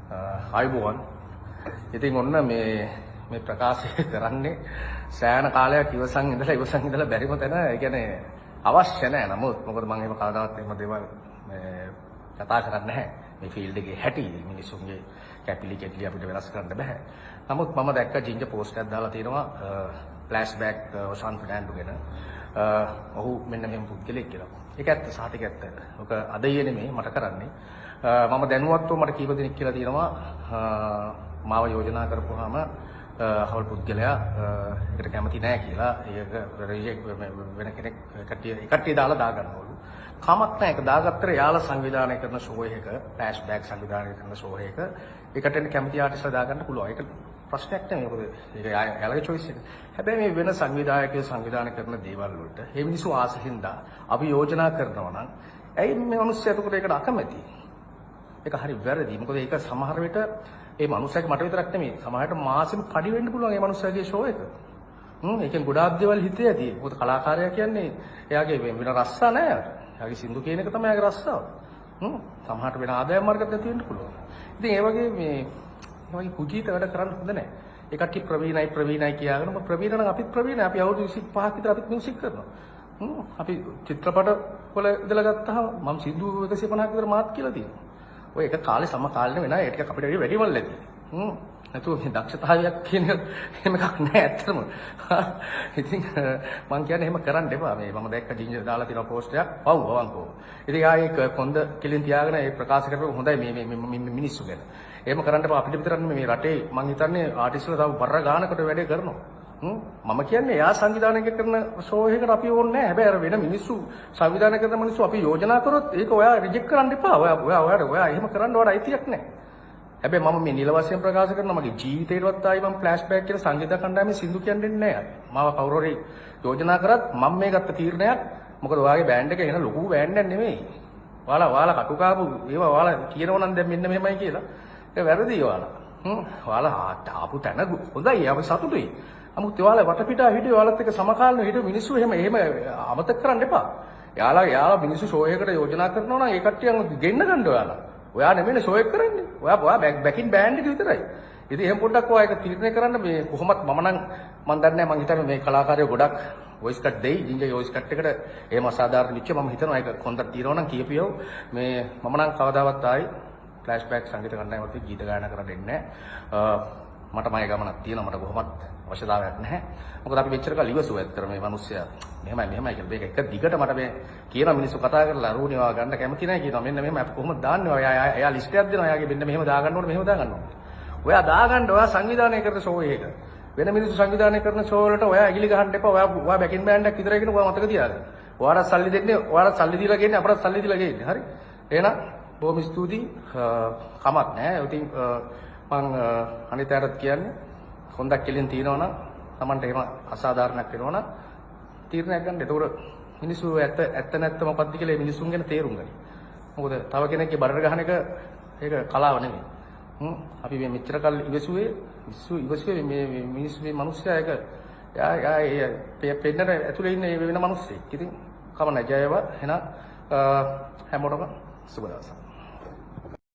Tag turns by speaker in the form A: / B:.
A: ආයුබෝවන්. ඉතින් ඔන්න මේ ප්‍රකාශය කරන්නේ සෑහෙන කාලයක් ඉවසන් ඉඳලා බැරිම තැන. ඒ කියන්නේ අවශ්‍ය නැහැ. නමුත් මොකද මම එහෙම කවදාවත් එහෙම දේවල් කතා කරන්නේ නැහැ. මේ ෆීල්ඩ් එකේ හැටි මිනිස්සුන්ගේ කැපිලි කෙටලි අපිට වෙනස් කරන්න බෑ. නමුත් මම දැක්ක ජින්ජර් පෝස්ට් එකක් දාලා තියෙනවා ෆ්ලෑෂ්බැක් ඔෂාන් ෆර්නැන්ඩෝ ගැන. ඔහු මෙන්න මෙහෙම පුද්ගලෙක් කියලා. ඒක ඇත්ත සාතික ඇත්ත. ඔක අද ඊයේ නෙමෙයි මට කරන්නේ. මම දැනුවත්ව මට කීප දෙනෙක් කියලා තියෙනවා මාව යෝජනා කරපුවාම හවල් පුද්ගලයා ඒකට කැමති නැහැ කියලා. ඒක රිජෙක්ට් වෙන කෙනෙක් කට්ටිය දාලා දාගන්නවලු. කමක් නැහැ. ඒක දාගත්තට යාලා සංවිධානය කරන ෂෝ එකක ෆ්ලෑෂ්බැක් සංවිධානය කරන ෂෝ එකක ඒකට කැමති ආටිස්ලා දාගන්න පුළුවන්. ඒක ප්‍රශ්නයක් නෙමෙයි. මොකද ඒක යාලගේ choice එක. හැබැයි මේ වෙන සංවිධායකයෝ සංවිධානය කරන දේවල් වලට මේ මිනිස්සු ආසහින්දා අපි යෝජනා කරනවා නම් ඇයි මේ මිනිස්සු එතකොට ඒකට අකමැති? ඒක හරි වැරදි. මොකද ඒක සමහර විට ඒ මනුස්සයාගේ මට විතරක් නෙමෙයි සමහරට මාසෙම කඩි වෙන්න පුළුවන් ඒ මනුස්සයාගේ ෂෝ එක. ඒකෙන් ගොඩාක් දේවල් හිතේ ඇති. මොකද කලාකාරයා කියන්නේ එයාගේ වෙන රස්සා නැහැ. එයාගේ සින්දු කියන එක තමයි එයාගේ රස්සාව. සමහරට වෙන ආදායම් මාර්ගයක් නැති වෙන්න පුළුවන්. ඉතින් ඒ වගේ කුජීත වැඩ කරන්න හොඳ නැහැ. ඒ කට්ටිය ප්‍රවීණයි කියාගෙන මම ප්‍රවීණ නම් අපිත් ප්‍රවීණයි. අපි අවුරුදු 25ක් විතර අපිත් මියුසික් කරනවා. අපි චිත්‍රපට වල ඉඳලා ගත්තාම මම සින්දු 150ක් විතර මාත් කියලා තියෙනවා. ඔය එක කාලේ සමකාලීන වෙනා ඒ ටික අපිට වැඩිවල් ඇති. නැතුව මේ දක්ෂතාවයක් කියන එහෙම එකක් නැහැ ඇත්තටම. ඉතින් මම කියන්නේ එහෙම කරන්න එපා. මම දැක්ක ජින්ජර් දාලා තියෙන පෝස්ට් එකක් පව් අවංකව. ඉතින් ආයේ කොන්ද කෙලින් තියාගෙන ඒ ප්‍රකාශ කරපුවා හොඳයි මේ මිනිස්සු ගැන. එහෙම කරන්න එපා. අපිට විතරක් නෙමෙයි මේ රටේ මම හිතන්නේ ආටිස්ට්ලා තව බර ගානකට වැඩේ කරනවා. මම කියන්නේ එයා සංවිධානය කරන ෂෝ එකකට අපි ඕනේ නැහැ. හැබැයි අර වෙන මිනිස්සු සංවිධානය කරන මිනිස්සු අපි යෝජනා කරොත් ඒක ඔයා රිජෙක්ට් කරන්න එපා. ඔයා එහෙම කරන්න ඔයාට අයිතියක් නැහැ. හැබැයි මම මේ නිල වශයෙන් ප්‍රකාශ කරනවා මගේ ජීවිතේටවත් ආයි මම ෆ්ලෑෂ්බැක් කියලා සංගීත කණ්ඩායමේ සින්දු කියන්නේ නැහැ. මාව කවුරු හරි යෝජනා කරත් මම මේ ගත්ත තීරණයක් මොකද ඔයාගේ බෑන්ඩ් එක එන ලොකු බෑන්ඩ් එකක් නෙමෙයි. ඔයාලා කටුකාපු ඒවා ඔයාලා කියනවා නම් දැන් මෙන්න මෙහෙමයි කියලා. ඒක වැරදි ඔයාලා. ඔයාලා ආපු තැන හොඳයි අපි සතුටුයි. නමුත් ඔයාලා වටපිටා හිටිය ඔයාලත් එක්ක සමකාලීනව හිටිය මිනිස්සු එහෙම අමතක කරන්න එපා. යාලා මිනිස්සු ෂෝ එකකට යෝජනා කරනවා නම් ඒ කට්ටියන් ගෙන්න ගන්න ඔයාලා. ඔයා නෙමෙයි ෂෝ එක කරන්නේ. ඔයා බැකින් බෑන්ඩ් එක විතරයි. ඉතින් එහෙම පොඩ්ඩක් ඔයා ඒක තීරණය කරන්න මේ කොහොමත් මම දන්නේ නැහැ මං හිතන්නේ මේ කලාකාරයෝ ගොඩක් වොයිස් කට් දෙයි. ජින්ජර් වොයිස් කට් එකට එහෙම අසාධාරණ නිච්ච මම හිතනවා ඒක කොන්දක් තියනවා නම් කියපියෝ මේ මම නම් කවදාවත් ආයි ෆ්ලෑෂ්බැක් සංගීත කණ්ඩායමත් ගීත ගායනා කරන්න දෙන්නේ නැහැ. මට මගේ ගමනක් තියෙනවා. මට කොහොමත් අවශ්‍යතාවයක් නැහැ. මොකද අපි මෙච්චර කල් ඉවසුවා ඇත්තට මේ මිනිස්සයා මෙහෙමයි කියලා මේක එක දිගට මට මේ කියන මිනිස්සු කතා කරලා අරුණේ වා ගන්න කැමති නැහැ කියනවා. මෙන්න මෙහෙම අපි කොහොමද දාන්නේ? එයා ලිස්ට් එකක් දෙනවා. එයාගේ මෙන්න මෙහෙම දාගන්න ඕනේ මෙහෙම දාගන්න ඕනේ. ඔයා දාගන්න ඔයා සංවිධානය කරන ෂෝ එක. වෙන මිනිස්සු සංවිධානය කරන ෂෝ වලට ඔයා ඇගිලි ගහන්න එපා. ඔයා බැකින් බෑන්ඩ් එකක් විතරයි කියන ඔයා මතක තියාගන්න. ඔයාලට සල්ලි දෙන්නේ ඔයාලට සල්ලි දීලා ගේන්නේ අපරත් සල්ලි දීලා ගේන්නේ. හරි? එහෙනම් බොහොම ස්තුතියි. කමක් නැහැ. ඉතින් මං අනිතරත් කියන්නේ හොඳක් කෙලින් තියනවා නම් Tamanට එහෙම අසාධාරණයක් වෙනවා නම් තීරණයක් ගන්න. ඒතකොට මිනිස්සු ඇත්ත නැත්ත මොකක්ද කියලා මිනිස්සුන් ගැන තේරුම් ගනි. මොකද තව කෙනෙක්ගේ බරට ගහන එක ඒක කලාව නෙමෙයි. අපි මේ මෙච්චර කල් ඉවසුවේ මේ මිනිස්සු මේ මිනිස්සයා ඒක යා පෙන්නන ඇතුලේ ඉන්න වෙන මිනිස්සෙක්. ඉතින් කම නැහැ ජයව. එහෙනම් හැමෝටම සුබ දවසක්.